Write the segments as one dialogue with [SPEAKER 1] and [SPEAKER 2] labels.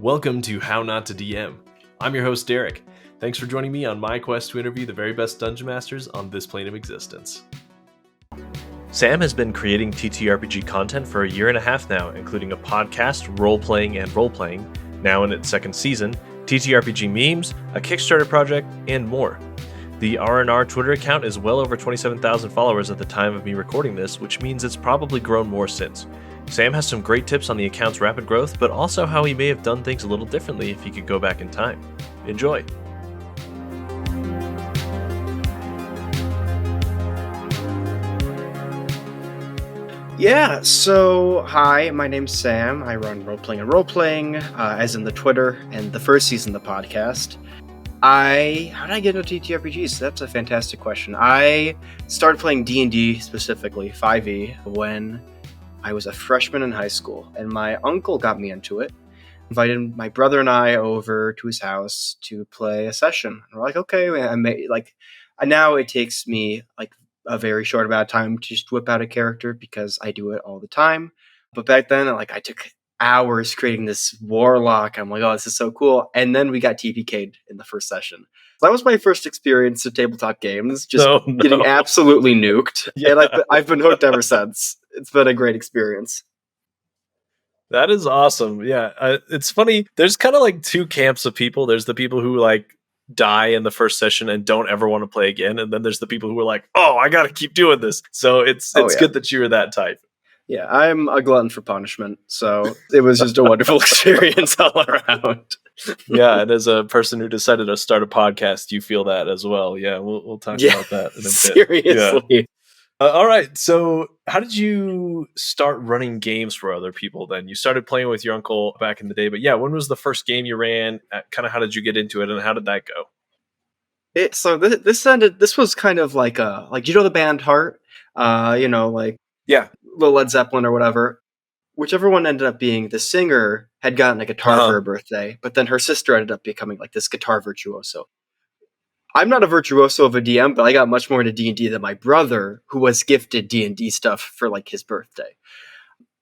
[SPEAKER 1] Welcome to How Not to DM. I'm your host, Derek. Thanks for joining me on my quest to interview the very best Dungeon Masters on this plane of existence. Sam has been creating TTRPG content for a year and a half now, including a podcast, Roleplaying and Rollplaying, now in its second season, TTRPG memes, a Kickstarter project, and more. The R&R Twitter account is well over 27,000 followers at the time of me recording this, which means it's probably grown more since. Sam has some great tips on the account's rapid growth, but also how he may have done things a little differently if he could go back in time. Enjoy!
[SPEAKER 2] Yeah, so hi, my name's Sam. I run Roleplaying and Rollplaying, as in the Twitter, and the first season of the podcast. How did I get into TTRPGs? That's a fantastic question. I started playing D&D, specifically 5e, when I was a freshman in high school, and my uncle got me into it. Invited my brother and I over to his house to play a session. And we're like, okay, now it takes me a very short amount of time to just whip out a character because I do it all the time. But back then, I took hours creating this warlock. I'm like, oh, this is so cool. And then we got TPK'd in the first session. So that was my first experience of tabletop games, just getting absolutely nuked. Yeah. And I've been hooked ever since. It's been a great experience.
[SPEAKER 1] That is awesome. Yeah, it's funny. There's kind of two camps of people. There's the people who die in the first session and don't ever want to play again, and then there's the people who are like, "Oh, I got to keep doing this." So it's good that you're that type.
[SPEAKER 2] Yeah, I'm a glutton for punishment, so it was just a wonderful experience all around.
[SPEAKER 1] Yeah, and as a person who decided to start a podcast, you feel that as well. Yeah, we'll talk about that in a bit.
[SPEAKER 2] Seriously.
[SPEAKER 1] Yeah. All right, so how did you start running games for other people then? You started playing with your uncle back in the day, but yeah, when was the first game you ran? Kind of how did you get into it, and how did that go?
[SPEAKER 2] This was kind of you know the band Heart?
[SPEAKER 1] Yeah.
[SPEAKER 2] Led Zeppelin or whatever. Whichever one ended up being, the singer had gotten a guitar for her birthday, but then her sister ended up becoming this guitar virtuoso. I'm not a virtuoso of a DM, but I got much more into D&D than my brother, who was gifted D&D stuff for his birthday.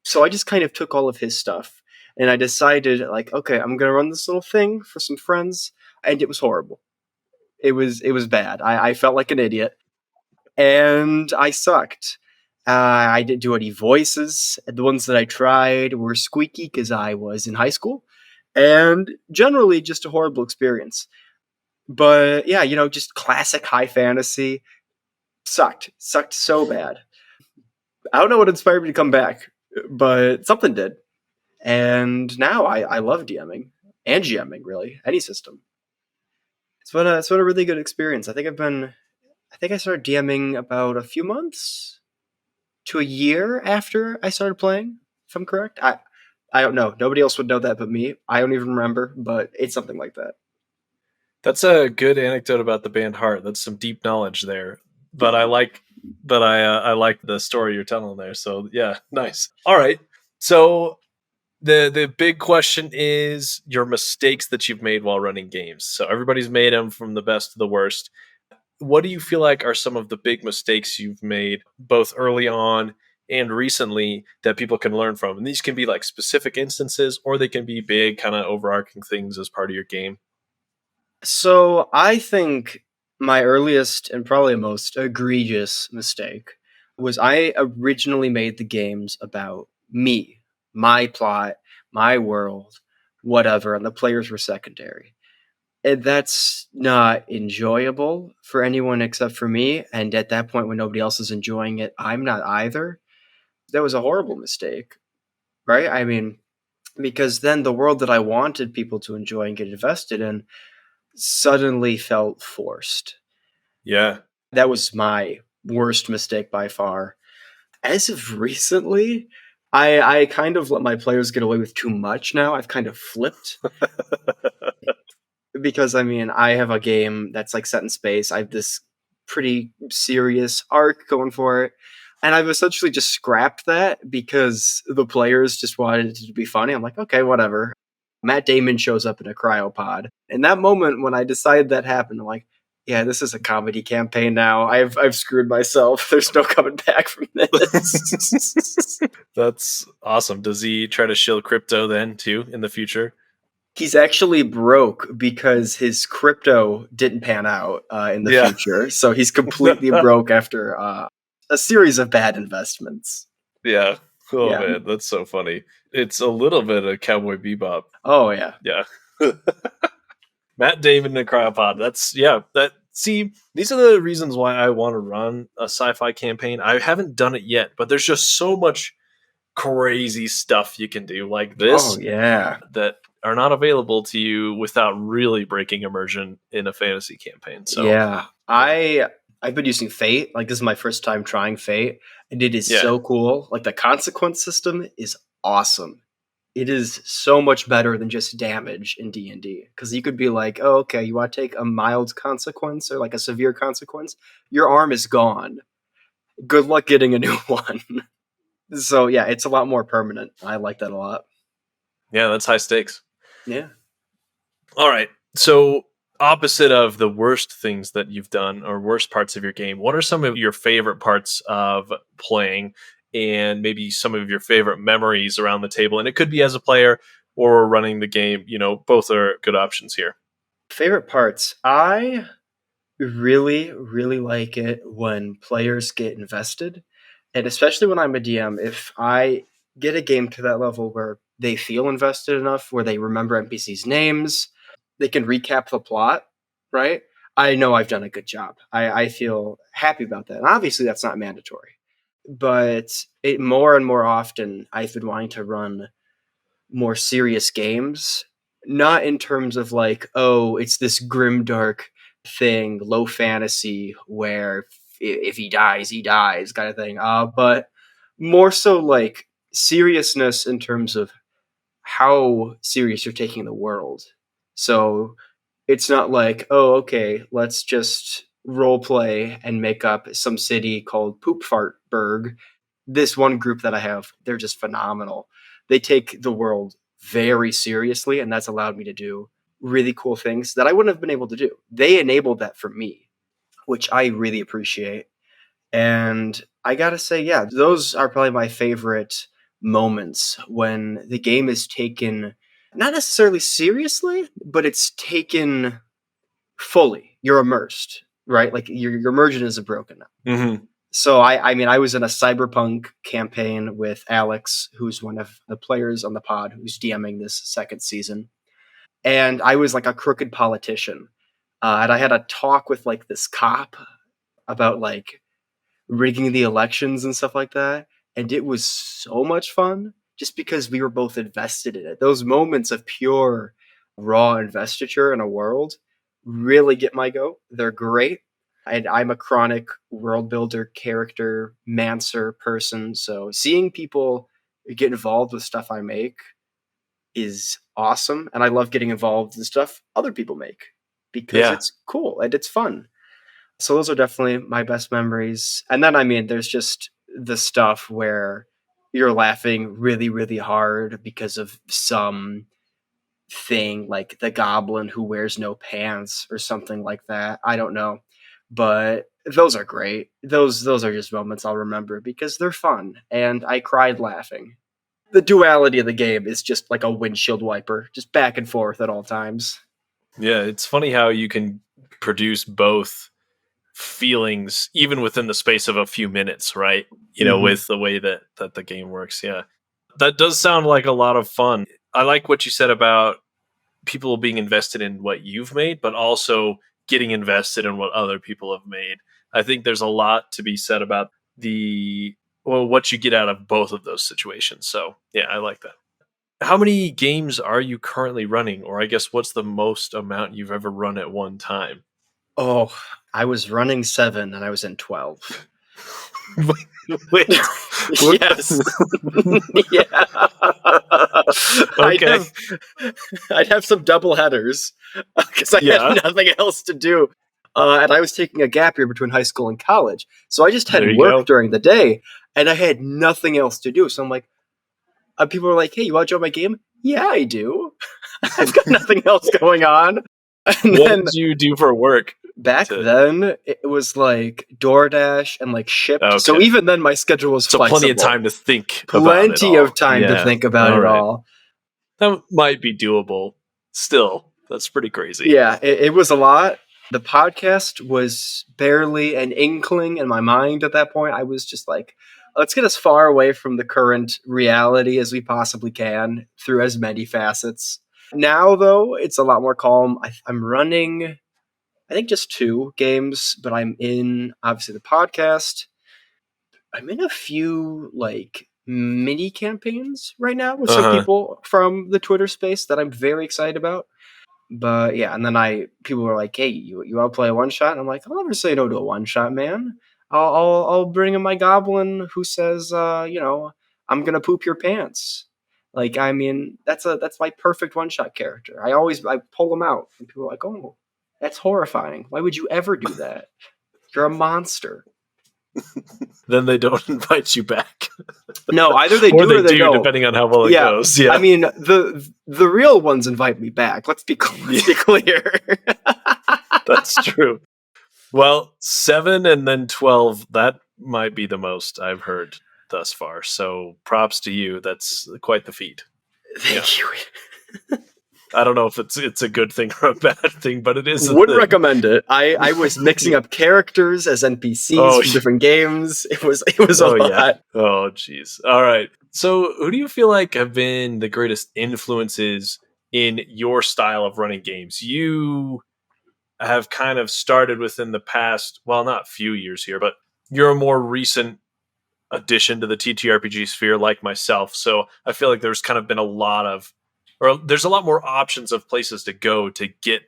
[SPEAKER 2] So I just kind of took all of his stuff, and I decided okay, I'm going to run this little thing for some friends, and it was horrible. It was bad. I felt like an idiot, and I sucked. I didn't do any voices. The ones that I tried were squeaky because I was in high school, and generally just a horrible experience. But yeah, just classic high fantasy. Sucked so bad. I don't know what inspired me to come back, but something did. And now I love DMing and GMing, really, any system. It's been a really good experience. I think I started DMing about a few months to a year after I started playing, if I'm correct. I don't know. Nobody else would know that but me. I don't even remember, but it's something like that.
[SPEAKER 1] That's a good anecdote about the band Heart. That's some deep knowledge there. But I like the story you're telling there. So yeah, nice. All right. So the big question is your mistakes that you've made while running games. So everybody's made them, from the best to the worst. What do you feel like are some of the big mistakes you've made both early on and recently that people can learn from? And these can be specific instances, or they can be big kind of overarching things as part of your game.
[SPEAKER 2] So I think my earliest and probably most egregious mistake was I originally made the games about me, my plot, my world, whatever, and the players were secondary. And that's not enjoyable for anyone except for me, and at that point when nobody else is enjoying it, I'm not either. That was a horrible mistake, right? I mean, because then the world that I wanted people to enjoy and get invested in suddenly felt forced.
[SPEAKER 1] Yeah.
[SPEAKER 2] That was my worst mistake by far. As of recently, I kind of let my players get away with too much now. I've kind of flipped. Because, I have a game that's set in space. I have this pretty serious arc going for it. And I've essentially just scrapped that because the players just wanted it to be funny. I'm like, okay, whatever. Matt Damon shows up in a cryopod. In that moment, when I decided that happened, I'm like, yeah, this is a comedy campaign now. I've screwed myself. There's no coming back from this.
[SPEAKER 1] That's awesome. Does he try to shill crypto then too in the future?
[SPEAKER 2] He's actually broke because his crypto didn't pan out in the future. So he's completely broke after a series of bad investments.
[SPEAKER 1] Yeah. Oh, man, that's so funny. It's a little bit of Cowboy Bebop.
[SPEAKER 2] Oh, yeah.
[SPEAKER 1] Yeah. Matt Damon and Cryopod. These are the reasons why I want to run a sci-fi campaign. I haven't done it yet, but there's just so much crazy stuff you can do like this that are not available to you without really breaking immersion in a fantasy campaign. So
[SPEAKER 2] I've been using Fate. Like, this is my first time trying Fate, and it is so cool. Like, the consequence system is awesome. It is so much better than just damage in D&D, because you could be like, oh, okay, you want to take a mild consequence or like a severe consequence? Your arm is gone. Good luck getting a new one. So yeah, it's a lot more permanent. I like that a lot.
[SPEAKER 1] Yeah, that's high stakes.
[SPEAKER 2] Yeah.
[SPEAKER 1] All right. So opposite of the worst things that you've done or worst parts of your game, what are some of your favorite parts of playing and maybe some of your favorite memories around the table? And it could be as a player or running the game. Both are good options here.
[SPEAKER 2] Favorite parts. I really, really like it when players get invested. And especially when I'm a DM, if I get a game to that level where they feel invested enough, where they remember NPCs' names, they can recap the plot, right? I know I've done a good job. I feel happy about that. And obviously that's not mandatory. But more and more often, I've been wanting to run more serious games, not in terms of like, oh, it's this grim dark thing, low fantasy where if he dies kind of thing, but more so like seriousness in terms of how serious you're taking the world. So it's not like, oh, okay, let's just role play and make up some city called Poop Fartburg. This one group that I have, they're just phenomenal. They take the world very seriously, and that's allowed me to do really cool things that I wouldn't have been able to do. They enabled that for me, which I really appreciate. And I gotta say, yeah, those are probably my favorite moments when the game is taken not necessarily seriously, but it's taken fully. You're immersed, right? Like your immersion isn't broken now.
[SPEAKER 1] Mm-hmm.
[SPEAKER 2] So I was in a cyberpunk campaign with Alex, who's one of the players on the pod, who's DMing this second season. And I was like a crooked politician. And I had a talk with like this cop about like rigging the elections and stuff like that. And it was so much fun just because we were both invested in it. Those moments of pure, raw investiture in a world really get my goat. They're great. And I'm a chronic world builder, character, mancer person. So seeing people get involved with stuff I make is awesome. And I love getting involved in stuff other people make because it's cool and it's fun. So those are definitely my best memories. And then, there's just the stuff where you're laughing really, really hard because of some thing like the goblin who wears no pants or something like that. I don't know. But those are great. Those are just moments I'll remember because they're fun. And I cried laughing. The duality of the game is just like a windshield wiper, just back and forth at all times.
[SPEAKER 1] Yeah, it's funny how you can produce both feelings even within the space of a few minutes, right? With the way that the game works. Yeah, that does sound like a lot of fun. I like what you said about people being invested in what you've made, but also getting invested in what other people have made. I think there's a lot to be said about what you get out of both of those situations. So yeah, I like that. How many games are you currently running? Or I guess what's the most amount you've ever run at one time?
[SPEAKER 2] Oh, I was running 7 and I was in 12.
[SPEAKER 1] Wait.
[SPEAKER 2] Yes. Yeah.
[SPEAKER 1] Okay.
[SPEAKER 2] I'd have some double headers because I had nothing else to do. And I was taking a gap year between high school and college. So I just had work during the day and I had nothing else to do. So I'm like, people were like, hey, you want to join my game? Yeah, I do. I've got nothing else going on. And
[SPEAKER 1] what did you do for work?
[SPEAKER 2] Back then, it was like DoorDash and like Shipt. Okay. So even then, my schedule was flexible.
[SPEAKER 1] Plenty of time to think.
[SPEAKER 2] Plenty of time to think about it all.
[SPEAKER 1] That might be doable. still, that's pretty crazy.
[SPEAKER 2] Yeah, it was a lot. The podcast was barely an inkling in my mind at that point. I was just like, let's get as far away from the current reality as we possibly can through as many facets. Now, though, it's a lot more calm. I'm running, I think, just 2 games, but I'm in, obviously, the podcast. I'm in a few, like, mini campaigns right now with some people from the Twitter space that I'm very excited about. But yeah, and then people were like, "Hey, you want to play a one shot?" And I'm like, "I'll never say no to a one shot, man. I'll bring in my goblin who says, I'm gonna poop your pants." Like, I mean, that's my perfect one shot character. I pull them out, and people are like, "Oh, that's horrifying. Why would you ever do that? You're a monster."
[SPEAKER 1] Then they don't invite you back.
[SPEAKER 2] No, either they do or they don't,
[SPEAKER 1] depending on how well it goes. Yeah,
[SPEAKER 2] I mean, the real ones invite me back. Let's be clear.
[SPEAKER 1] That's true. Well, 7 and then 12, that might be the most I've heard thus far. So props to you. That's quite the feat.
[SPEAKER 2] Thank you.
[SPEAKER 1] I don't know if it's a good thing or a bad thing, but it is.
[SPEAKER 2] Wouldn't recommend it. I was mixing up characters as NPCs from different games. It was a lot. Yeah.
[SPEAKER 1] Oh, geez. All right. So who do you feel like have been the greatest influences in your style of running games? You have kind of started within the past, well, not few years here, but you're a more recent addition to the TTRPG sphere like myself. So I feel like there's kind of been there's a lot more options of places to go to get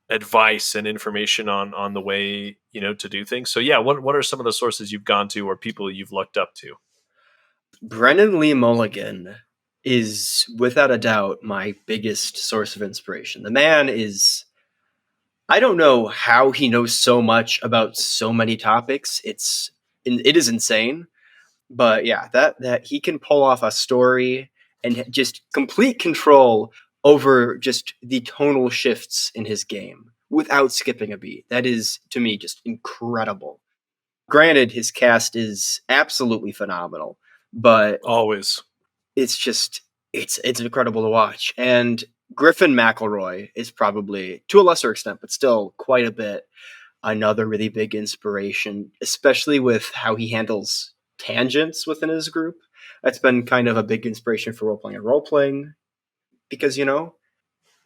[SPEAKER 1] advice and information on the way, to do things. So yeah, what are some of the sources you've gone to or people you've looked up to?
[SPEAKER 2] Brennan Lee Mulligan is without a doubt my biggest source of inspiration. The man is, I don't know how he knows so much about so many topics. It is insane. But yeah, that he can pull off a story and just complete control over just the tonal shifts in his game without skipping a beat. That is, to me, just incredible. Granted, his cast is absolutely phenomenal, but
[SPEAKER 1] always,
[SPEAKER 2] it's incredible to watch. And Griffin McElroy is probably, to a lesser extent, but still quite a bit, another really big inspiration, especially with how he handles tangents within his group. That's been kind of a big inspiration for role-playing and role-playing because,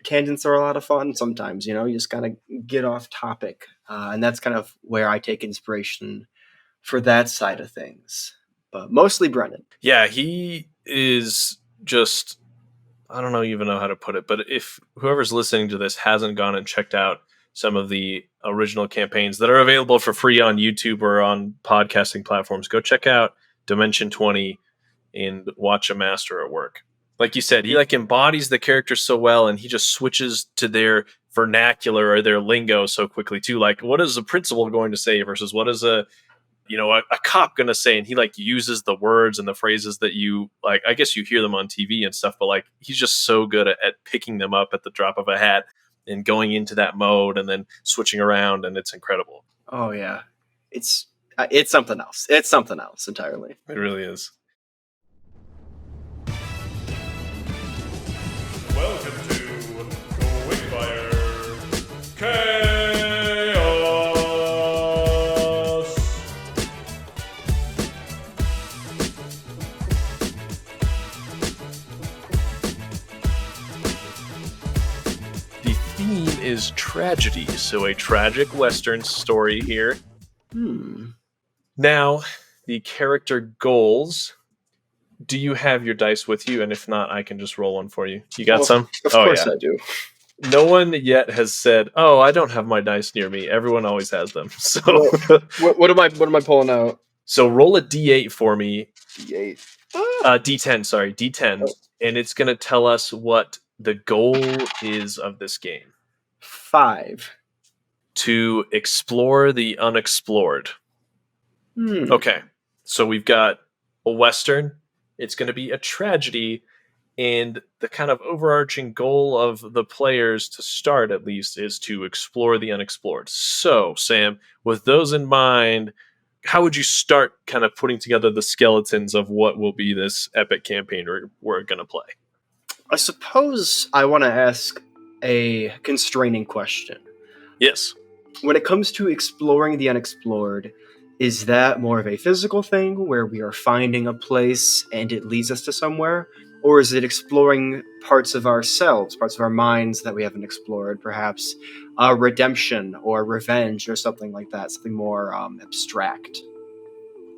[SPEAKER 2] tangents are a lot of fun sometimes, you just kind of get off topic. And that's kind of where I take inspiration for that side of things. But mostly Brennan.
[SPEAKER 1] Yeah, he is just, I don't even know how to put it, but if whoever's listening to this hasn't gone and checked out some of the original campaigns that are available for free on YouTube or on podcasting platforms, go check out Dimension 20 and watch a master at work. Like you said, he embodies the character so well, and he just switches to their vernacular or their lingo so quickly too. Like, what is the principal going to say versus what is a cop going to say? And he uses the words and the phrases that you like. I guess you hear them on TV and stuff, but he's just so good at picking them up at the drop of a hat and going into that mode and then switching around, and it's incredible.
[SPEAKER 2] Oh yeah, it's something else. It's something else entirely.
[SPEAKER 1] It really is.
[SPEAKER 3] Welcome to Quickfire Chaos.
[SPEAKER 1] The theme is tragedy, so a tragic Western story here. Now, the character goals. Do you have your dice with you? And if not, I can just roll one for you. You got some?
[SPEAKER 2] Of course I do.
[SPEAKER 1] No one yet has said, "Oh, I don't have my dice near me." Everyone always has them. So,
[SPEAKER 2] what am I pulling out?
[SPEAKER 1] So roll a D8 for me.
[SPEAKER 2] D8.
[SPEAKER 1] D10. Sorry, D10, and it's going to tell us what the goal is of this game.
[SPEAKER 2] 5.
[SPEAKER 1] To explore the unexplored. Okay, so we've got a Western. It's going to be a tragedy, and the kind of overarching goal of the players to start, at least, is to explore the unexplored. So, Sam, with those in mind, how would you start kind of putting together the skeletons of what will be this epic campaign we're going to play?
[SPEAKER 2] I suppose I want to ask, a constraining question.
[SPEAKER 1] Yes.
[SPEAKER 2] When it comes to exploring the unexplored, is that more of a physical thing where we are finding a place and it leads us to somewhere? Or is it exploring parts of ourselves, parts of our minds that we haven't explored? Perhaps redemption or revenge or something like that, something more abstract.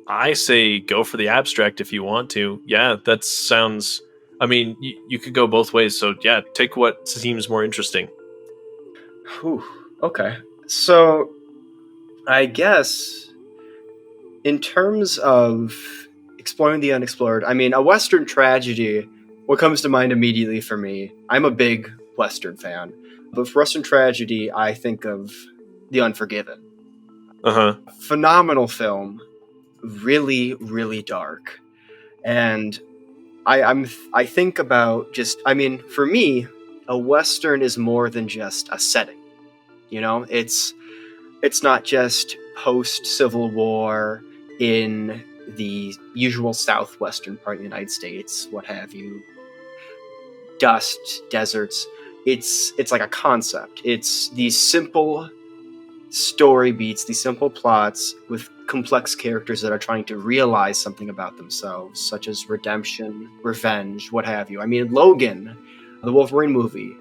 [SPEAKER 1] I say go for the abstract if you want to. Yeah, that sounds. I mean, you could go both ways. So yeah, take what seems more interesting.
[SPEAKER 2] Whew, okay. So, I guess in terms of exploring the unexplored, I mean, a Western tragedy, what comes to mind immediately for me, I'm a big Western fan, but for Western tragedy, I think of The Unforgiven.
[SPEAKER 1] Uh-huh.
[SPEAKER 2] Phenomenal film, really, really dark. And I think about just, I mean, for me, a Western is more than just a setting. You know, it's not just post Civil War in the usual southwestern part of the United States, what have you, dust, deserts. It's like a concept. It's these simple story beats, these simple plots with complex characters that are trying to realize something about themselves, such as redemption, revenge, what have you. I mean, Logan, the Wolverine movie,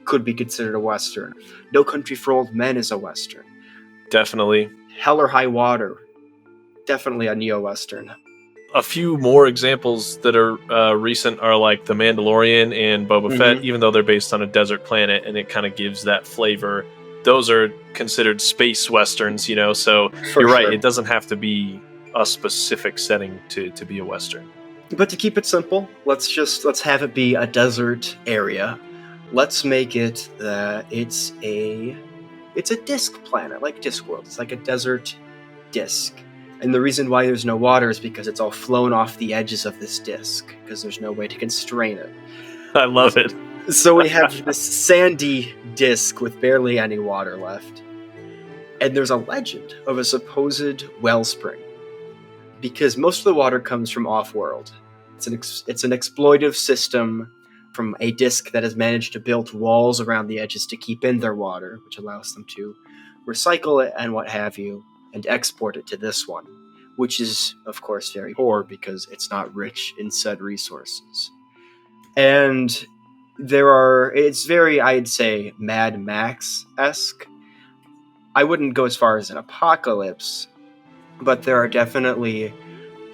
[SPEAKER 2] could be considered a Western. No Country for Old Men is a Western.
[SPEAKER 1] Definitely.
[SPEAKER 2] Hell or High Water, definitely a neo-Western.
[SPEAKER 1] A few more examples that are recent are like The Mandalorian and Boba Fett, even though they're based on a desert planet, and it kind of gives that flavor. Those are considered space westerns, you know. So
[SPEAKER 2] For
[SPEAKER 1] you're right;
[SPEAKER 2] sure.
[SPEAKER 1] it doesn't have to be a specific setting to be a western.
[SPEAKER 2] But to keep it simple, let's have it be a desert area. Let's make it that it's a disk planet, like Discworld. It's like a desert disk. And the reason why there's no water is because it's all flown off the edges of this disk, because there's no way to constrain it.
[SPEAKER 1] I love it.
[SPEAKER 2] So we have this sandy disk with barely any water left. And there's a legend of a supposed wellspring, because most of the water comes from off-world. It's an exploitive system from a disk that has managed to build walls around the edges to keep in their water, which allows them to recycle it and what have you, and export it to this one, which is, of course, very poor because it's not rich in said resources. And it's very, I'd say, Mad Max-esque. I wouldn't go as far as an apocalypse, but there are definitely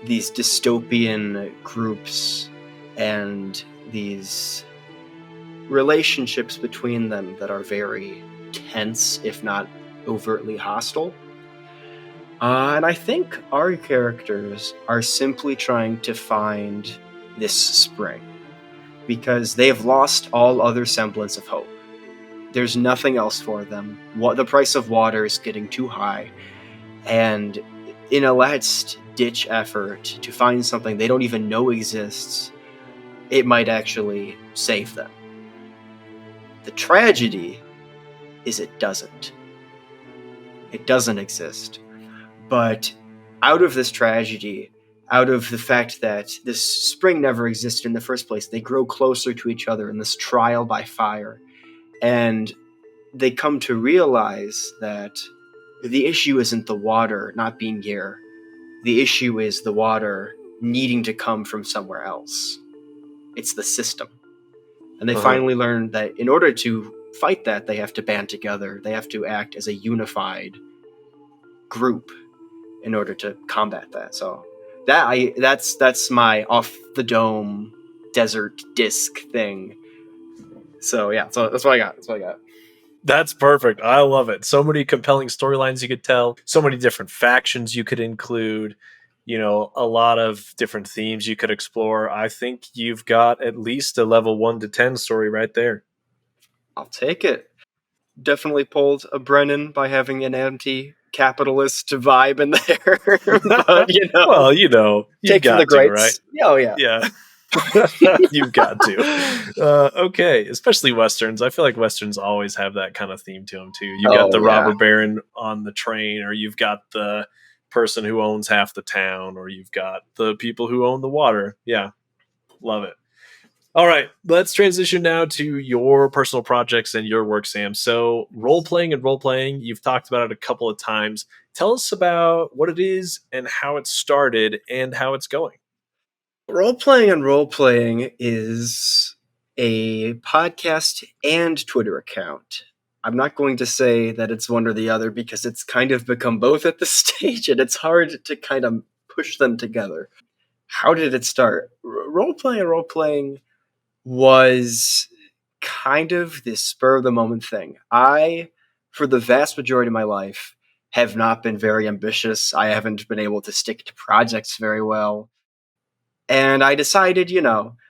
[SPEAKER 2] these dystopian groups and these relationships between them that are very tense, if not overtly hostile. And I think our characters are simply trying to find this spring, because they have lost all other semblance of hope. There's nothing else for them. The price of water is getting too high, and in a last-ditch effort to find something they don't even know exists, it might actually save them. The tragedy is it doesn't. It doesn't exist. But out of this tragedy, out of the fact that this spring never existed in the first place, they grow closer to each other in this trial by fire. And they come to realize that the issue isn't the water not being here. The issue is the water needing to come from somewhere else. It's the system. And they finally learn that in order to fight that, they have to band together. They have to act as a unified group in order to combat that. So that's my off the dome desert disc thing. So yeah, so that's what I got.
[SPEAKER 1] That's perfect. I love it. So many compelling storylines you could tell, so many different factions you could include, you know, a lot of different themes you could explore. I think you've got at least a level 1 to 10 story right there.
[SPEAKER 2] I'll take it. Definitely pulled a Brennan by having an anti-capitalist vibe in there. But, you know.
[SPEAKER 1] Well, you know, you've
[SPEAKER 2] take from
[SPEAKER 1] got
[SPEAKER 2] the
[SPEAKER 1] to,
[SPEAKER 2] greats.
[SPEAKER 1] right?
[SPEAKER 2] Oh, yeah.
[SPEAKER 1] Yeah. You've got to. Okay, especially Westerns. I feel like Westerns always have that kind of theme to them, too. You've got the robber baron on the train, or you've got the person who owns half the town, or you've got the people who own the water. Yeah, love it. All right, let's transition now to your personal projects and your work, Sam. So, role-playing and role-playing, you've talked about it a couple of times. Tell us about what it is and how it started and how it's going.
[SPEAKER 2] Roleplaying and Rollplaying is a podcast and Twitter account. I'm not going to say that it's one or the other because it's kind of become both at this stage, and it's hard to kind of push them together. How did it start? Roleplaying and Roleplaying was kind of this spur of the moment thing. I, for the vast majority of my life, have not been very ambitious. I haven't been able to stick to projects very well. And I decided,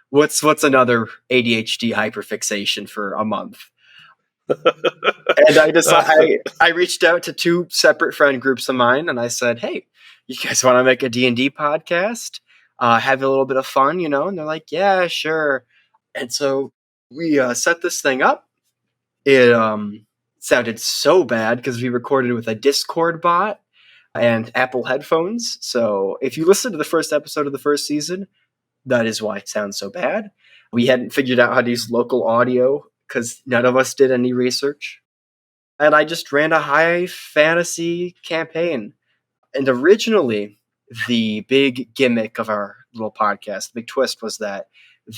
[SPEAKER 2] what's another ADHD hyperfixation for a month? And I reached out to two separate friend groups of mine, and I said, "Hey, you guys want to make a D&D podcast? Have a little bit of fun, And they're like, "Yeah, sure." And so we set this thing up. It sounded so bad because we recorded with a Discord bot and Apple headphones. So if you listen to the first episode of the first season, that is why it sounds so bad. We hadn't figured out how to use local audio because none of us did any research. And I just ran a high fantasy campaign. And originally, the big gimmick of our little podcast, the big twist, was that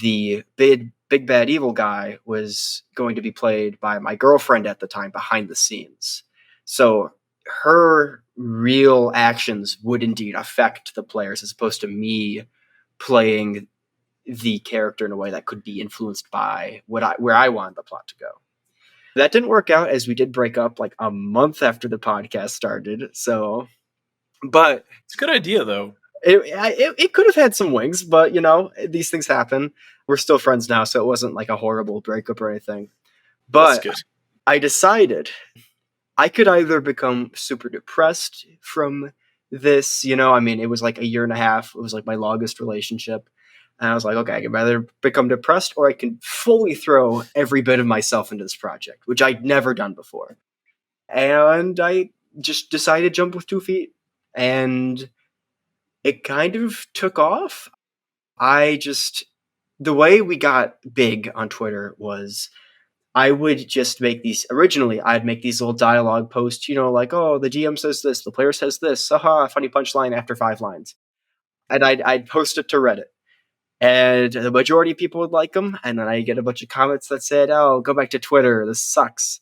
[SPEAKER 2] the big bad evil guy was going to be played by my girlfriend at the time behind the scenes. So her real actions would indeed affect the players as opposed to me playing the character in a way that could be influenced by where I wanted the plot to go. That didn't work out as we did break up like a month after the podcast started. So, but
[SPEAKER 1] it's a good idea though.
[SPEAKER 2] It could have had some wings, but these things happen. We're still friends now, so it wasn't like a horrible breakup or anything. But I decided I could either become super depressed from this, it was like a year and a half. It was like my longest relationship. And I was like, okay, I can either become depressed or I can fully throw every bit of myself into this project, which I'd never done before. And I just decided to jump with 2 feet. And it kind of took off. The way we got big on Twitter was I would just make these, originally I'd make these little dialogue posts, like, oh, the GM says this, the player says this, haha, funny punchline after 5 lines. And I'd post it to Reddit. And the majority of people would like them. And then I get a bunch of comments that said, oh, go back to Twitter. This sucks.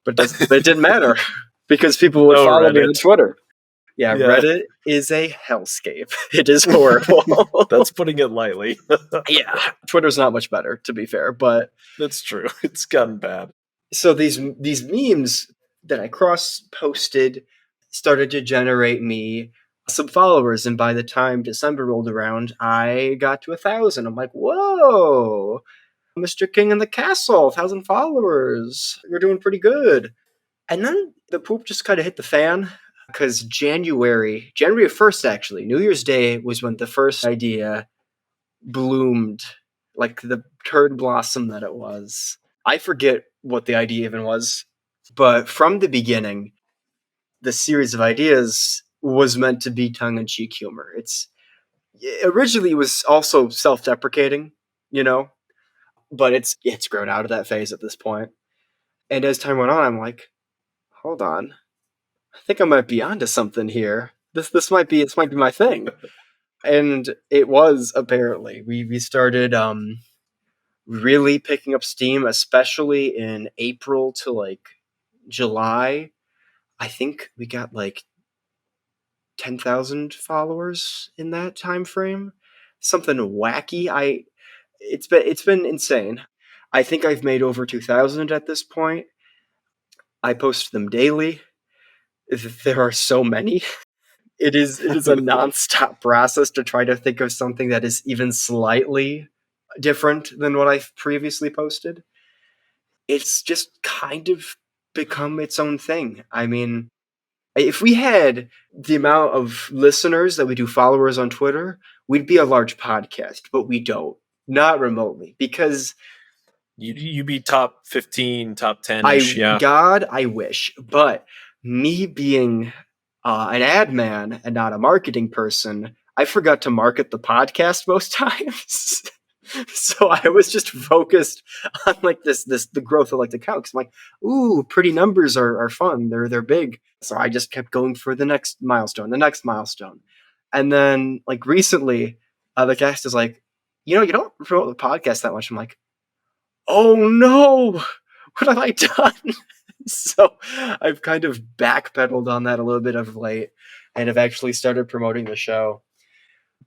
[SPEAKER 2] But it didn't matter because people would follow me on Twitter. Yeah, Reddit is a hellscape. It is horrible.
[SPEAKER 1] That's putting it lightly.
[SPEAKER 2] Yeah, Twitter's not much better, to be fair. But
[SPEAKER 1] that's true. It's gotten bad.
[SPEAKER 2] So these memes that I cross-posted started to generate me some followers, and by the time December rolled around, I got to 1,000. I'm like, whoa, Mr. King in the Castle, 1,000 followers. We're doing pretty good. And then the poop just kind of hit the fan because January 1st, actually, New Year's Day was when the first idea bloomed, like the turd blossom that it was. I forget what the idea even was, but from the beginning, the series of ideas was meant to be tongue-in-cheek humor. Originally it was also self-deprecating, but it's grown out of that phase at this point. And as time went on, I'm like, hold on, I think I might be onto something here. This might be my thing. And it was, apparently. We started really picking up steam, especially in April to like July. I think we got like 10,000 followers in that time frame. Something wacky. It's been insane. I think I've made over 2,000 at this point. I post them daily. There are so many. It is a nonstop process to try to think of something that is even slightly different than what I've previously posted. It's just kind of become its own thing. I mean, if we had the amount of listeners that we do followers on Twitter, we'd be a large podcast, but we don't. Not remotely, because
[SPEAKER 1] you'd be top 15, top 10-ish, yeah.
[SPEAKER 2] God, I wish. But me being an ad man and not a marketing person, I forgot to market the podcast most times. So I was just focused on like the growth of like the account, because I'm like, ooh, pretty numbers are fun. They're big. So I just kept going for the next milestone. And then like recently, the guest is like, you don't promote the podcast that much. I'm like, oh no, what have I done? So I've kind of backpedaled on that a little bit of late, and have actually started promoting the show.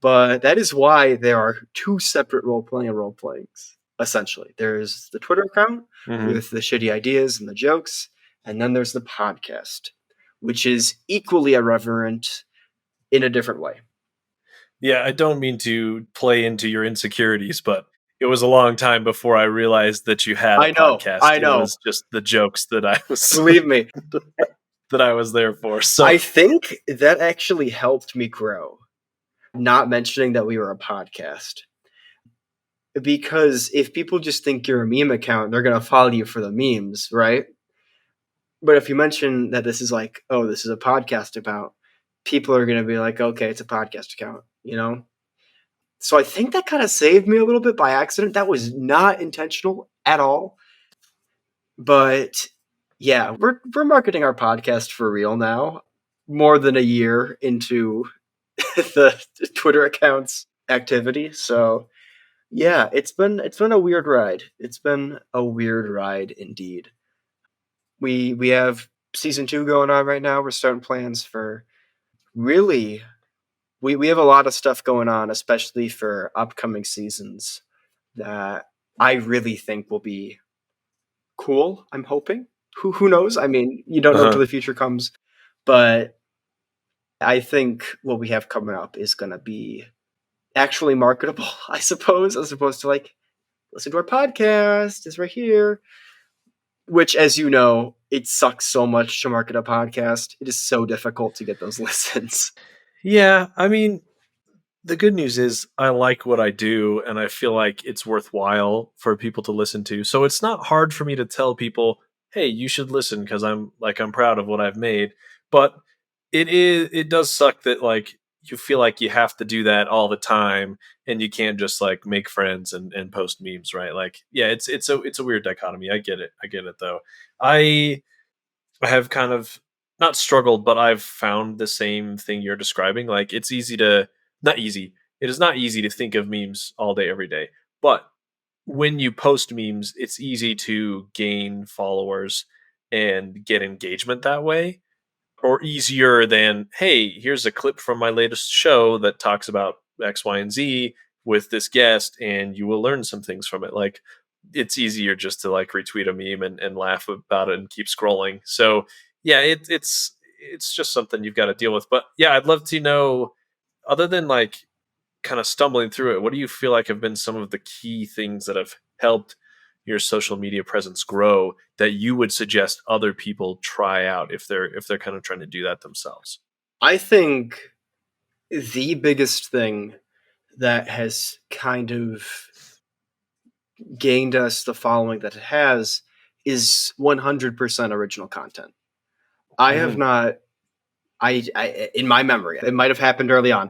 [SPEAKER 2] But that is why there are two separate role-playing and role-playings, essentially. There's the Twitter account with the shitty ideas and the jokes, and then there's the podcast, which is equally irreverent in a different way.
[SPEAKER 1] Yeah, I don't mean to play into your insecurities, but it was a long time before I realized that you had a podcast.
[SPEAKER 2] I know.
[SPEAKER 1] It was just the jokes that I was
[SPEAKER 2] Believe me.
[SPEAKER 1] that I was there for. So
[SPEAKER 2] I think that actually helped me grow, not mentioning that we were a podcast. Because if people just think you're a meme account, they're going to follow you for the memes, right? But if you mention that this is like, oh, this is a podcast account, people are going to be like, okay, it's a podcast account, So I think that kind of saved me a little bit by accident. That was not intentional at all. But yeah, we're marketing our podcast for real now, more than a year into the Twitter account's activity. So yeah, it's been a weird ride. It's been a weird ride indeed. We have season 2 going on right now. We're starting plans for really we have a lot of stuff going on, especially for upcoming seasons, that I really think will be cool. I'm hoping. Who knows? I mean, you don't know until the future comes, but I think what we have coming up is going to be actually marketable, I suppose, as opposed to like, listen to our podcast, it's right here. Which, as you know, it sucks so much to market a podcast. It is so difficult to get those listens.
[SPEAKER 1] yeah, I mean, the good news is I like what I do, and I feel like it's worthwhile for people to listen to. So it's not hard for me to tell people, hey, you should listen, because I'm proud of what I've made. But it does suck that like you feel like you have to do that all the time, and you can't just like make friends and post memes, right? Like, yeah, it's a weird dichotomy. I get it though. I have kind of not struggled, but I've found the same thing you're describing. Like, it's easy to not easy. It is not easy to think of memes all day, every day. But when you post memes, it's easy to gain followers and get engagement that way, or easier than, hey, here's a clip from my latest show that talks about X, Y, and Z with this guest, and you will learn some things from it. Like, it's easier just to like retweet a meme and laugh about it and keep scrolling. So yeah, it's just something you've got to deal with. But yeah, I'd love to know, other than like kind of stumbling through it, what do you feel like have been some of the key things that have helped your social media presence grow that you would suggest other people try out if they're kind of trying to do that themselves?
[SPEAKER 2] I think the biggest thing that has kind of gained us the following that it has is 100% original content. I have not, I in my memory, it might have happened early on.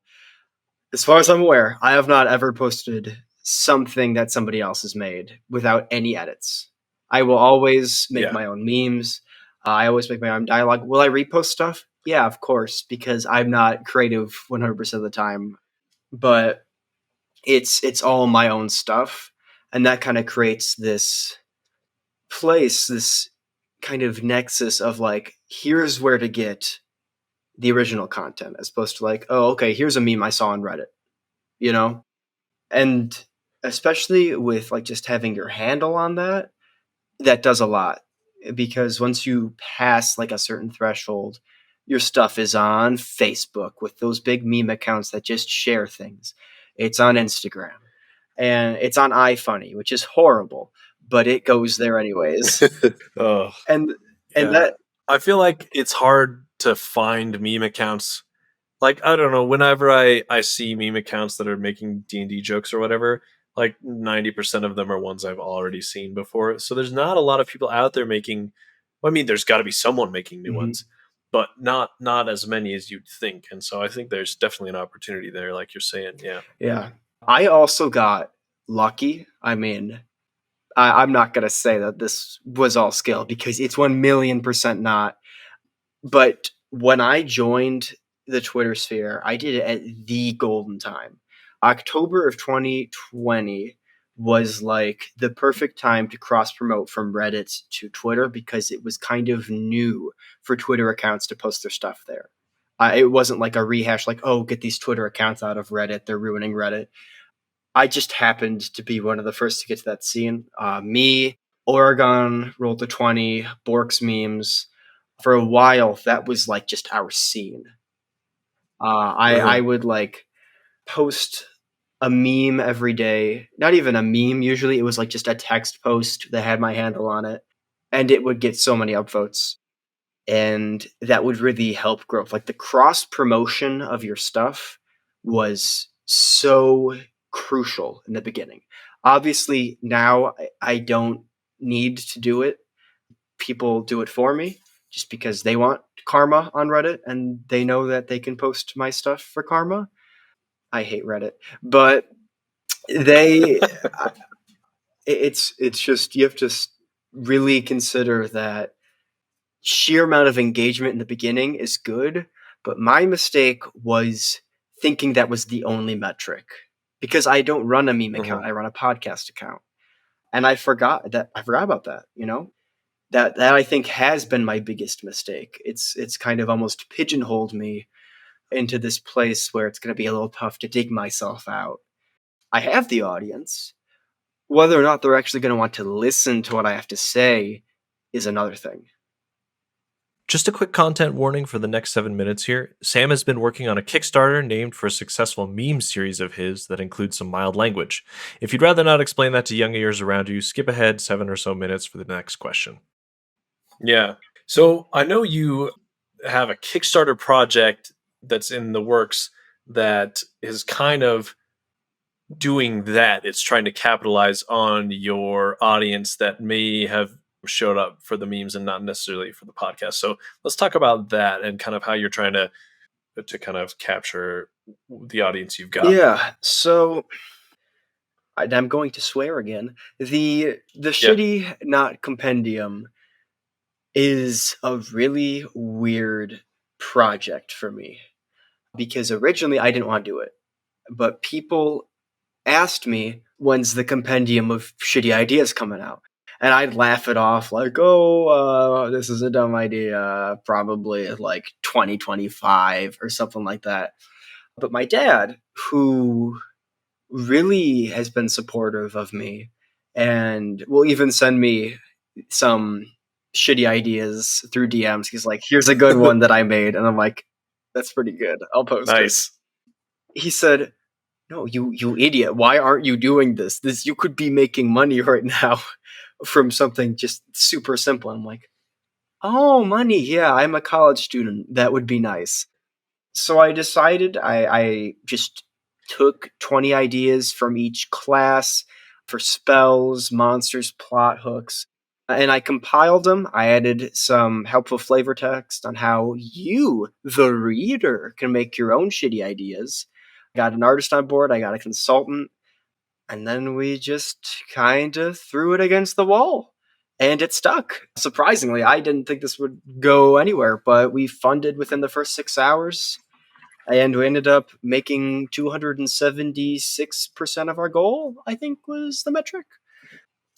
[SPEAKER 2] As far as I'm aware, I have not ever posted something that somebody else has made without any edits. I will always make my own memes. I always make my own dialogue. Will I repost stuff? Yeah, of course, because I'm not creative 100% of the time. But it's all my own stuff, and that kind of creates this place, this kind of nexus of like, here's where to get the original content, as opposed to like, oh, okay, here's a meme I saw on Reddit, and especially with like just having your handle on that does a lot, because once you pass like a certain threshold, your stuff is on Facebook with those big meme accounts that just share things. It's on Instagram, and it's on iFunny, which is horrible, but it goes there anyways.
[SPEAKER 1] Oh,
[SPEAKER 2] and
[SPEAKER 1] yeah.
[SPEAKER 2] that
[SPEAKER 1] I feel like it's hard to find meme accounts. Like, I don't know, whenever I see meme accounts that are making D&D jokes or whatever, like 90% of them are ones I've already seen before. So there's not a lot of people out there making, well, I mean, there's got to be someone making new ones, but not as many as you'd think. And so I think there's definitely an opportunity there, like you're saying. Yeah.
[SPEAKER 2] Yeah. I also got lucky. I mean, I'm not going to say that this was all skill because it's 1,000,000% not. But when I joined the Twitter sphere, I did it at the golden time. October of 2020 was like the perfect time to cross promote from Reddit to Twitter because it was kind of new for Twitter accounts to post their stuff there. It wasn't like a rehash, like, oh, get these Twitter accounts out of Reddit. They're ruining Reddit. I just happened to be one of the first to get to that scene. Me, Oregon, Roll to 20, Bork's memes. For a while, that was like just our scene. I would like post a meme every day. Not even a meme, usually. It was like just a text post that had my handle on it. And it would get so many upvotes. And that would really help growth. Like the cross promotion of your stuff was so crucial in the beginning. Obviously, now I don't need to do it. People do it for me just because they want karma on Reddit and they know that they can post my stuff for karma. I hate Reddit, but they it's just you have to really consider that sheer amount of engagement in the beginning is good, but my mistake was thinking that was the only metric because I don't run a meme account. I run a podcast account. And I forgot about that, you know? That I think has been my biggest mistake. It's kind of almost pigeonholed me into this place where it's going to be a little tough to dig myself out. I have the audience. Whether or not they're actually going to want to listen to what I have to say is another thing.
[SPEAKER 1] Just a quick content warning for the next 7 minutes here. Sam has been working on a Kickstarter named for a successful meme series of his that includes some mild language. If you'd rather not explain that to young ears around you, skip ahead 7 or so minutes for the next question. Yeah. So I know you have a Kickstarter project that's in the works that is kind of doing that. It's trying to capitalize on your audience that may have showed up for the memes and not necessarily for the podcast. So let's talk about that and kind of how you're trying to kind of capture the audience you've got.
[SPEAKER 2] Yeah. So I'm going to swear again. The shitty not compendium is a really weird project for me because originally I didn't want to do it, but people asked me when's the compendium of shitty ideas coming out. And I'd laugh it off like, oh, this is a dumb idea, probably like 2025 or something like that. But my dad, who really has been supportive of me and will even send me some shitty ideas through DMs. He's like, here's a good one that I made. And I'm like, that's pretty good. I'll post it. He said, no, you idiot. Why aren't you doing this? You could be making money right now from something just super simple. I'm like, oh, money. Yeah, I'm a college student. That would be nice. So I decided I just took 20 ideas from each class for spells, monsters, plot hooks, and I compiled them. I added some helpful flavor text on how you, the reader, can make your own shitty ideas. I got an artist on board, I got a consultant, and then we just kind of threw it against the wall. And it stuck. Surprisingly, I didn't think this would go anywhere, but we funded within the first 6 hours. And we ended up making 276% of our goal, I think was the metric.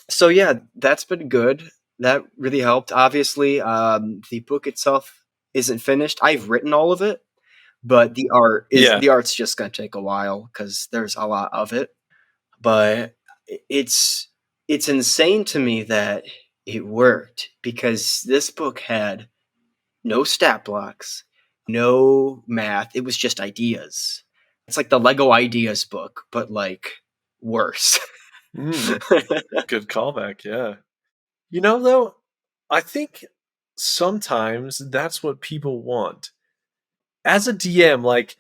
[SPEAKER 2] So yeah, that's been good. That really helped. Obviously, the book itself isn't finished. I've written all of it, but the art's just going to take a while because there's a lot of it. But it's insane to me that it worked because this book had no stat blocks, no math. It was just ideas. It's like the Lego Ideas book, but like worse.
[SPEAKER 1] Good callback, yeah. You know, though, I think sometimes that's what people want. As a DM, like,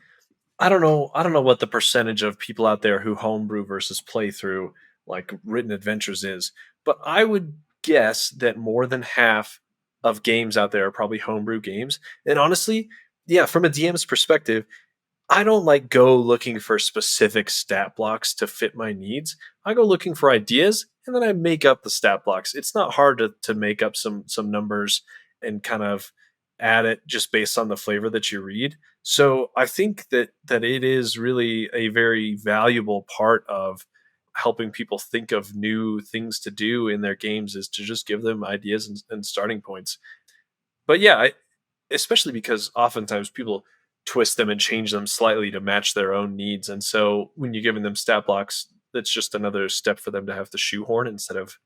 [SPEAKER 1] I don't know what the percentage of people out there who homebrew versus playthrough, like written adventures is, but I would guess that more than half of games out there are probably homebrew games. And honestly, yeah, from a DM's perspective, I don't like go looking for specific stat blocks to fit my needs. I go looking for ideas and then I make up the stat blocks. It's not hard to make up some numbers and kind of add it just based on the flavor that you read. So I think that it is really a very valuable part of helping people think of new things to do in their games is to just give them ideas and starting points. But yeah, especially because oftentimes people twist them and change them slightly to match their own needs. And so when you're giving them stat blocks, that's just another step for them to have to shoehorn instead of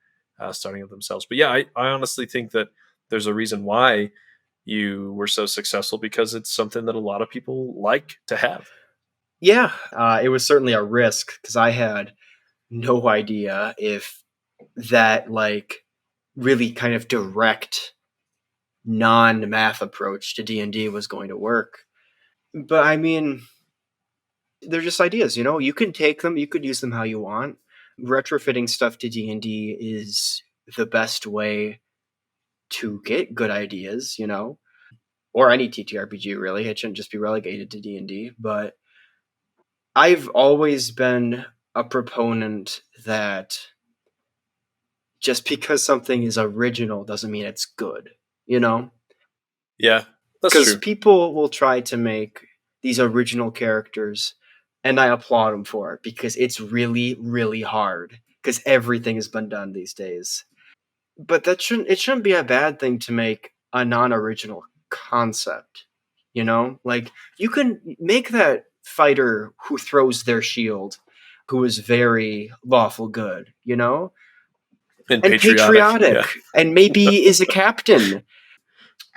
[SPEAKER 1] starting it themselves. But yeah, I honestly think that there's a reason why you were so successful because it's something that a lot of people like to have.
[SPEAKER 2] Yeah, it was certainly a risk because I had no idea if that like really kind of direct non-math approach to D&D was going to work. But I mean, they're just ideas, you know? You can take them, you could use them how you want. Retrofitting stuff to D&D is the best way to get good ideas, you know? Or any TTRPG really. It shouldn't just be relegated to D&D, but I've always been a proponent that just because something is original doesn't mean it's good, you know?
[SPEAKER 1] Yeah, that's
[SPEAKER 2] Because
[SPEAKER 1] true.
[SPEAKER 2] people will try to make these original characters, and I applaud them for it because it's really, really hard because everything has been done these days. But it shouldn't be a bad thing to make a non-original concept, you know? Like you can make that fighter who throws their shield who is very lawful good, you know?
[SPEAKER 1] And
[SPEAKER 2] And
[SPEAKER 1] patriotic.
[SPEAKER 2] patriotic
[SPEAKER 1] Yeah.
[SPEAKER 2] and maybe is a captain.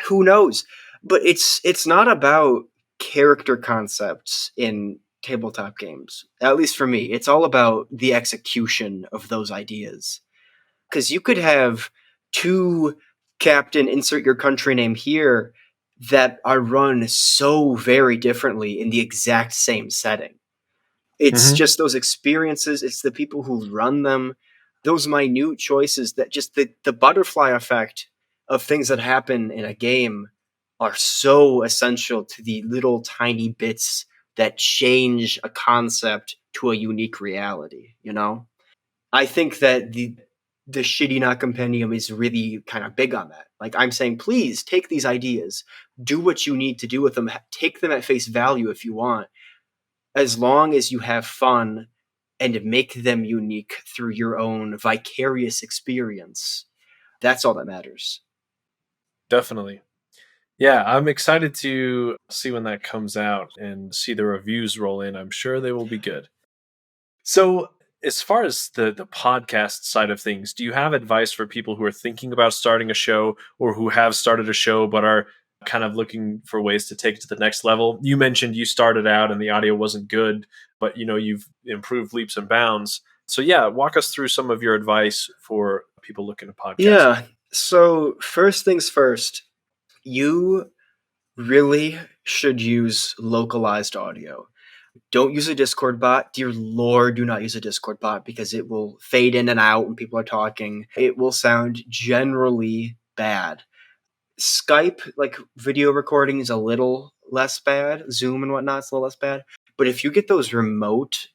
[SPEAKER 2] Who knows? But it's not about character concepts in tabletop games. At least for me, it's all about the execution of those ideas. Because you could have two captain insert your country name here that are run so very differently in the exact same setting. It's
[SPEAKER 1] Mm-hmm.
[SPEAKER 2] just those experiences, it's the people who run them, those minute choices that just the butterfly effect of things that happen in a game are so essential to the little tiny bits that change a concept to a unique reality, you know? I think that the Shitty Not Compendium is really kind of big on that. Like I'm saying, please take these ideas, do what you need to do with them, take them at face value if you want, as long as you have fun and make them unique through your own vicarious experience. That's all that matters.
[SPEAKER 1] Definitely. Yeah, I'm excited to see when that comes out and see the reviews roll in. I'm sure they will be good. So, as far as the podcast side of things, do you have advice for people who are thinking about starting a show or who have started a show but are kind of looking for ways to take it to the next level? You mentioned you started out and the audio wasn't good, but you've improved leaps and bounds. So yeah, walk us through some of your advice for people looking to podcast.
[SPEAKER 2] Yeah. So, first things first, you really should use localized audio. Don't use a Discord bot. Dear Lord, do not use a Discord bot because it will fade in and out when people are talking. It will sound generally bad. Skype, like video recording, is a little less bad. Zoom and whatnot is a little less bad. But if you get those remote,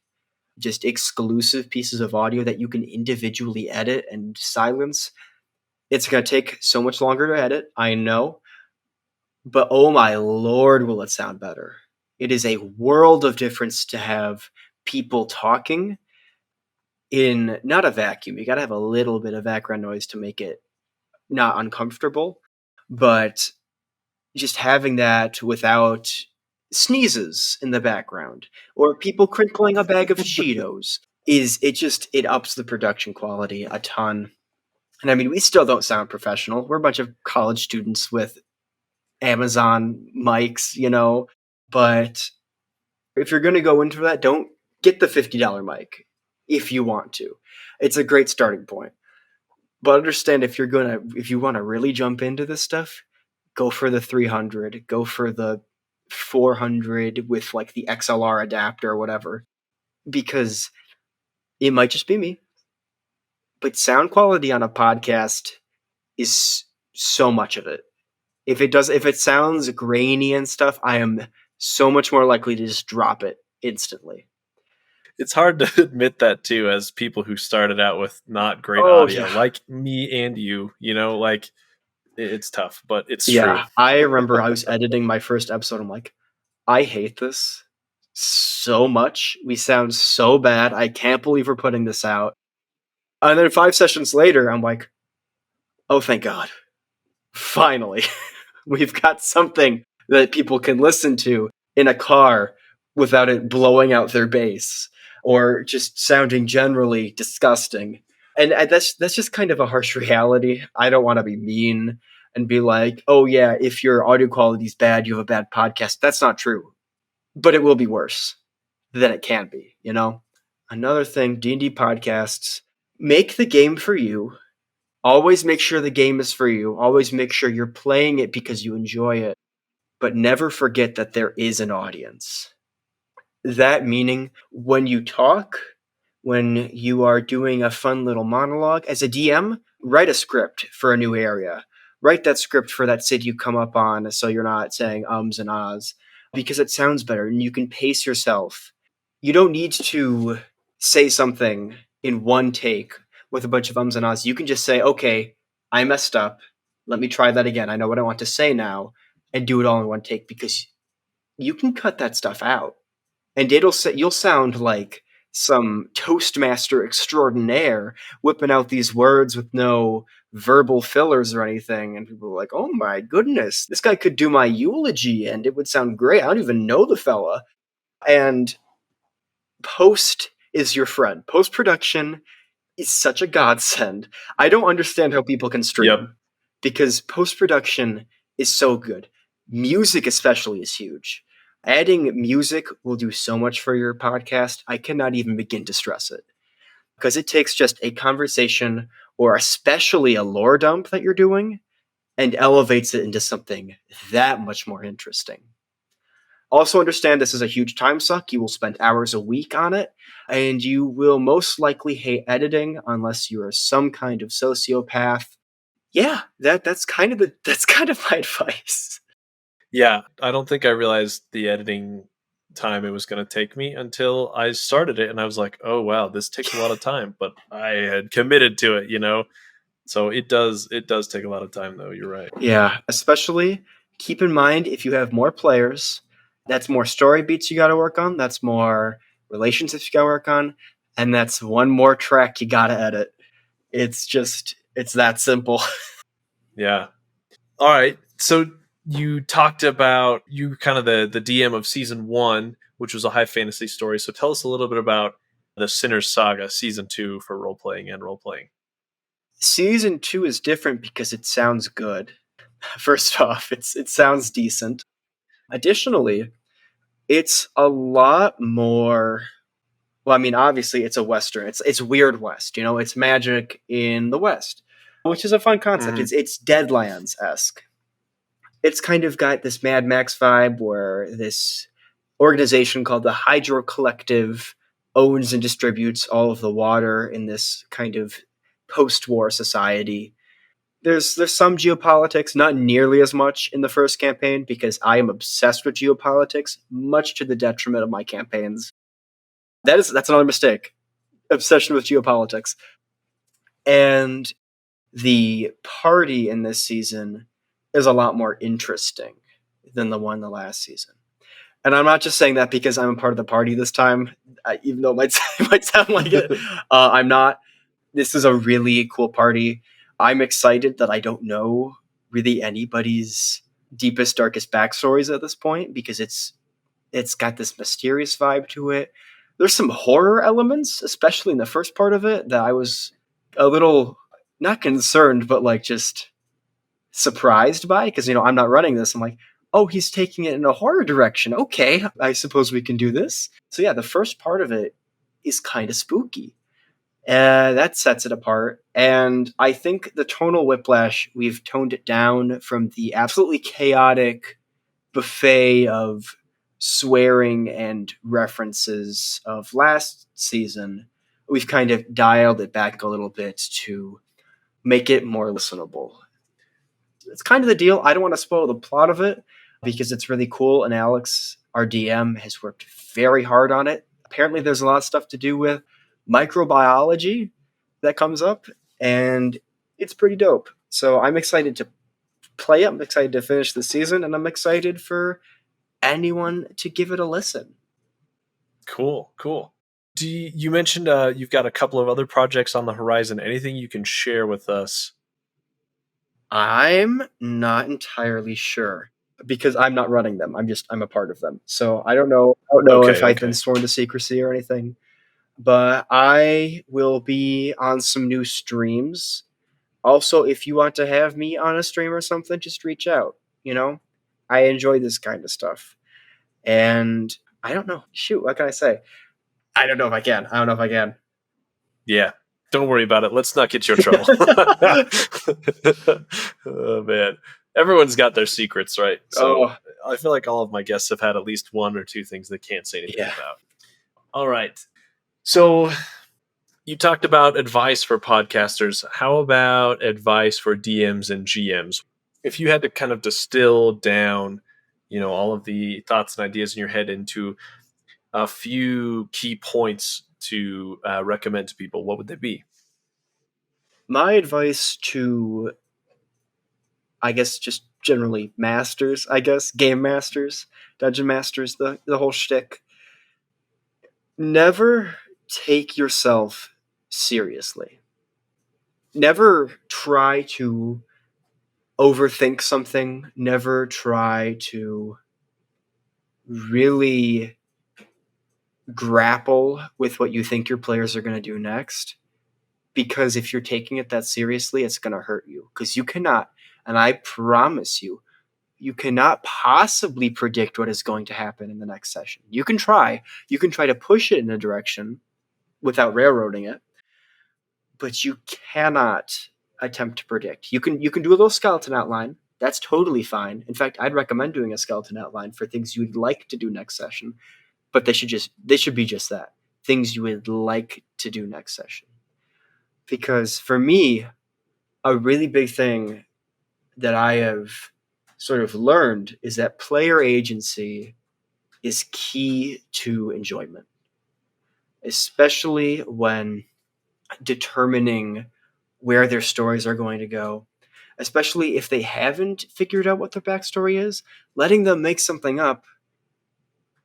[SPEAKER 2] just exclusive pieces of audio that you can individually edit and silence, it's going to take so much longer to edit. I know. But oh my lord, will it sound better. It is a world of difference to have people talking in not a vacuum. You got to have a little bit of background noise to make it not uncomfortable, but just having that without sneezes in the background or people crinkling a bag of Cheetos it ups the production quality a ton. And I mean, we still don't sound professional. We're a bunch of college students with Amazon mics, you know, but if you're going to go into that, don't get the $50 mic if you want to. It's a great starting point. But understand if you want to really jump into this stuff, go for the 300, go for the 400 with like the XLR adapter or whatever, because it might just be me, but sound quality on a podcast is so much of it. If it sounds grainy and stuff, I am so much more likely to just drop it instantly.
[SPEAKER 1] It's hard to admit that too, as people who started out with not great
[SPEAKER 2] Oh,
[SPEAKER 1] audio,
[SPEAKER 2] yeah.
[SPEAKER 1] like me and you. Like it's tough, but it's
[SPEAKER 2] Yeah,
[SPEAKER 1] true.
[SPEAKER 2] I remember I was editing my first episode. I'm like, I hate this so much. We sound so bad. I can't believe we're putting this out. And then 5 sessions later, I'm like, oh, thank God. Finally, we've got something that people can listen to in a car without it blowing out their bass or just sounding generally disgusting. And that's just kind of a harsh reality. I don't want to be mean and be like, oh yeah, if your audio quality is bad, you have a bad podcast. That's not true. But it will be worse than it can be, you know? Another thing, D&D podcasts, make the game for you. Always make sure the game is for you. Always make sure you're playing it because you enjoy it. But never forget that there is an audience. That meaning when you talk, when you are doing a fun little monologue, as a DM, write a script for a new area. Write that script for that city you come up on so you're not saying ums and ahs because it sounds better and you can pace yourself. You don't need to say something in one take with a bunch of ums and ahs. You can just say, okay, I messed up. Let me try that again. I know what I want to say now, and do it all in one take because you can cut that stuff out. And you'll sound like some toastmaster extraordinaire whipping out these words with no verbal fillers or anything, and people are like, oh my goodness, this guy could do my eulogy and it would sound great. I don't even know the fella. And post is your friend. Post-production is such a godsend. I don't understand how people can stream.
[SPEAKER 1] Yep.
[SPEAKER 2] Because post-production is so good. Music especially is huge. Adding music will do so much for your podcast. I cannot even begin to stress it. Because it takes just a conversation or especially a lore dump that you're doing and elevates it into something that much more interesting. Also understand this is a huge time suck. You will spend hours a week on it, and you will most likely hate editing unless you are some kind of sociopath. Yeah, that's kind of my advice.
[SPEAKER 1] Yeah, I don't think I realized the editing time it was going to take me until I started it, and I was like, oh wow, this takes a lot of time, but I had committed to it. So it does take a lot of time, though. You're right.
[SPEAKER 2] Yeah, especially keep in mind if you have more players, that's more story beats you got to work on, that's more relationships you got to work on, and that's one more track you got to edit. It's that simple.
[SPEAKER 1] Yeah. All right. So you talked about you kind of the DM of season 1, which was a high fantasy story. So tell us a little bit about the Sinner's Saga season 2 for role-playing and role-playing.
[SPEAKER 2] Season 2 is different because it sounds good. First off, it sounds decent. Additionally, it's a lot more. Well, I mean, obviously, it's a Western. It's Weird West. It's magic in the West, which is a fun concept.
[SPEAKER 1] Mhm.
[SPEAKER 2] It's Deadlands-esque. It's kind of got this Mad Max vibe where this organization called the Hydro Collective owns and distributes all of the water in this kind of post-war society. There's some geopolitics, not nearly as much in the first campaign because I am obsessed with geopolitics, much to the detriment of my campaigns. That's another mistake. Obsession with geopolitics. And the party in this season is a lot more interesting than the one the last season. And I'm not just saying that because I'm a part of the party this time, even though it might sound like it. I'm not. This is a really cool party. I'm excited that I don't know really anybody's deepest, darkest backstories at this point because it's got this mysterious vibe to it. There's some horror elements, especially in the first part of it, that I was a little not concerned, but like just surprised by because I'm not running this. I'm like, oh, he's taking it in a horror direction. Okay, I suppose we can do this. So yeah, the first part of it is kind of spooky. That sets it apart. And I think the tonal whiplash, we've toned it down from the absolutely chaotic buffet of swearing and references of last season. We've kind of dialed it back a little bit to make it more listenable. It's kind of the deal. I don't want to spoil the plot of it because it's really cool, and Alex Our DM has worked very hard on it. Apparently, there's a lot of stuff to do with microbiology that comes up, and it's pretty dope. So I'm excited to play it. I'm excited to finish the season, and I'm excited for anyone to give it a listen.
[SPEAKER 1] Cool. You mentioned you've got a couple of other projects on the horizon. Anything you can share with us?
[SPEAKER 2] I'm not entirely sure because I'm not running them. I'm a part of them. So I don't know if I've been sworn to secrecy or anything. But I will be on some new streams. Also, if you want to have me on a stream or something, just reach out. I enjoy this kind of stuff. And I don't know. Shoot, what can I say? I don't know if I can.
[SPEAKER 1] Yeah. Don't worry about it. Let's not get you in trouble. Oh, man. Everyone's got their secrets, right? So I feel like all of my guests have had at least one or two things they can't say anything about. All right. So you talked about advice for podcasters. How about advice for DMs and GMs? If you had to kind of distill down, all of the thoughts and ideas in your head into a few key points to recommend to people, what would they be?
[SPEAKER 2] My advice to, I guess, just generally masters, game masters, dungeon masters, the whole shtick. Never take yourself seriously. Never try to overthink something. Never try to really grapple with what you think your players are going to do next. Because if you're taking it that seriously, it's going to hurt you. Because you cannot, and I promise you, you cannot possibly predict what is going to happen in the next session. You can try to push it in a direction without railroading it, but you cannot attempt to predict. You can do a little skeleton outline. That's totally fine. In fact, I'd recommend doing a skeleton outline for things you'd like to do next session, but they should be just that. Things you would like to do next session. Because for me, a really big thing that I have sort of learned is that player agency is key to enjoyment, especially when determining where their stories are going to go, especially if they haven't figured out what their backstory is. Letting them make something up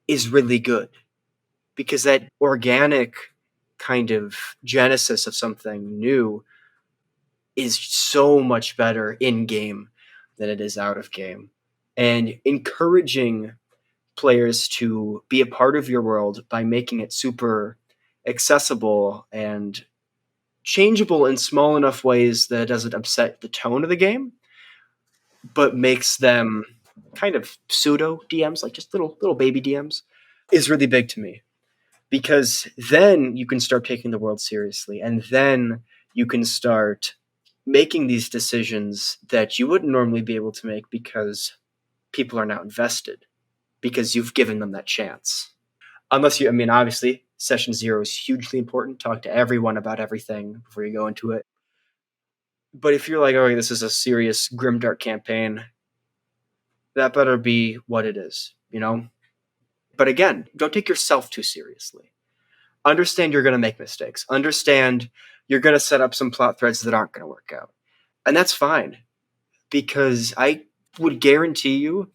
[SPEAKER 2] is really good because that organic kind of genesis of something new is so much better in game than it is out of game. And encouraging players to be a part of your world by making it super accessible and changeable in small enough ways that it doesn't upset the tone of the game, but makes them kind of pseudo DMs, like just little baby DMs, is really big to me. Because then you can start taking the world seriously, and then you can start making these decisions that you wouldn't normally be able to make because people are now invested, because you've given them that chance. Obviously, session 0 is hugely important. Talk to everyone about everything before you go into it. But if you're like, oh, this is a serious grimdark campaign, that better be what it is, But again, don't take yourself too seriously. Understand you're going to make mistakes. Understand you're going to set up some plot threads that aren't going to work out. And that's fine, because I would guarantee you,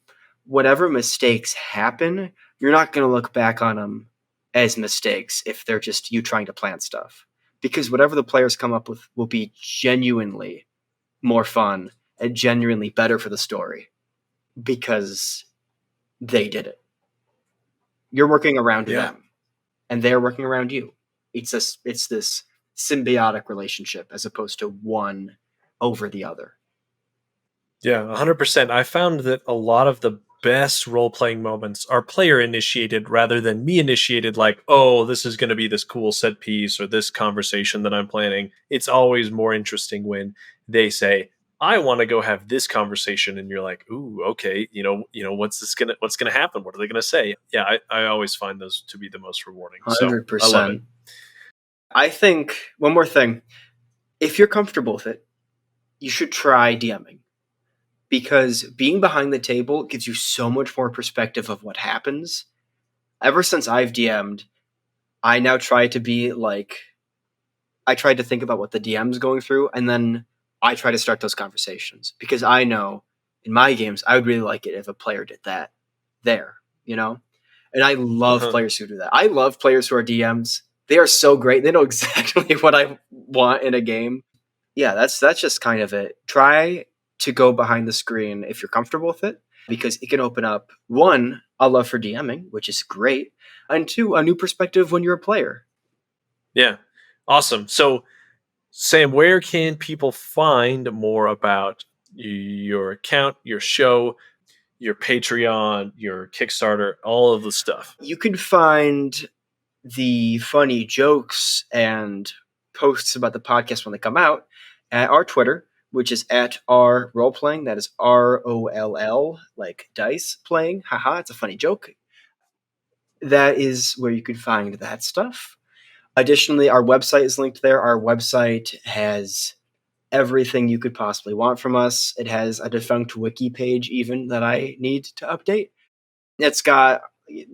[SPEAKER 2] whatever mistakes happen, you're not going to look back on them as mistakes if they're just you trying to plan stuff. Because whatever the players come up with will be genuinely more fun and genuinely better for the story because they did it. You're working around them, and they're working around you. It's this symbiotic relationship as opposed to one over the other.
[SPEAKER 1] Yeah, 100%. I found that a lot of the best role-playing moments are player-initiated rather than me-initiated, like, oh, this is going to be this cool set piece or this conversation that I'm planning. It's always more interesting when they say, I want to go have this conversation, and you're like, ooh, okay, what's gonna happen? What are they gonna say? Yeah, I always find those to be the most rewarding.
[SPEAKER 2] 100%.
[SPEAKER 1] So, I love it.
[SPEAKER 2] I think one more thing. If you're comfortable with it, you should try DMing. because being behind the table gives you so much more perspective of what happens. Ever since I've DM'd, I now try to be like, I try to think about what the DM's going through, and then I try to start those conversations, because I know in my games, I would really like it if a player did that there, you know? And I love players who do that. I love players who are DMs. They are so great. They know exactly what I want in a game. Yeah, that's just kind of it. Try to go behind the screen if you're comfortable with it, because it can open up, one, a love for DMing, which is great, and two, a new perspective when you're a player.
[SPEAKER 1] Yeah. Awesome. So, Sam, where can people find more about your account, your show, your Patreon, your Kickstarter, all of the stuff?
[SPEAKER 2] You can find the funny jokes and posts about the podcast when they come out at our Twitter, which is at our Roleplaying. That is ROLL, like dice playing. Haha, it's a funny joke. That is where you can find that stuff. Additionally, our website is linked there. Our website has everything you could possibly want from us. It has a defunct wiki page even that I need to update. It's got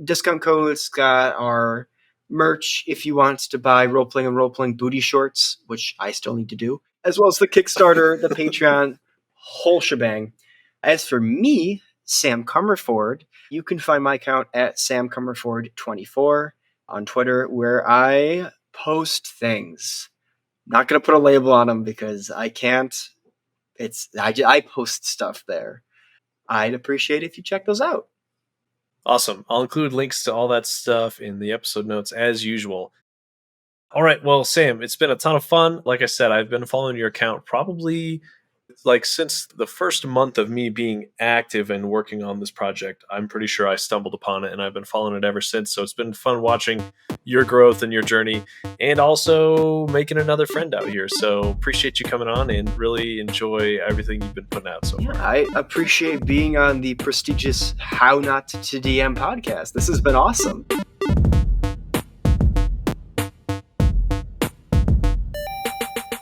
[SPEAKER 2] discount codes, it's got our merch if you want to buy Roleplaying and Rollplaying booty shorts, which I still need to do, as well as the Kickstarter, the Patreon, whole shebang. As for me, Sam Comerford, you can find my account at samcomerford24 on Twitter, where I post things. Not going to put a label on them because I can't. I post stuff there. I'd appreciate it if you check those out.
[SPEAKER 1] Awesome. I'll include links to all that stuff in the episode notes as usual. All right. Well, Sam, it's been a ton of fun. Like I said, I've been following your account probably like since the first month of me being active and working on this project. I'm pretty sure I stumbled upon it, and I've been following it ever since. So it's been fun watching your growth and your journey, and also making another friend out here. So appreciate you coming on, and really enjoy everything you've been putting out so far.
[SPEAKER 2] I appreciate being on the prestigious How Not to DM podcast. This has been awesome.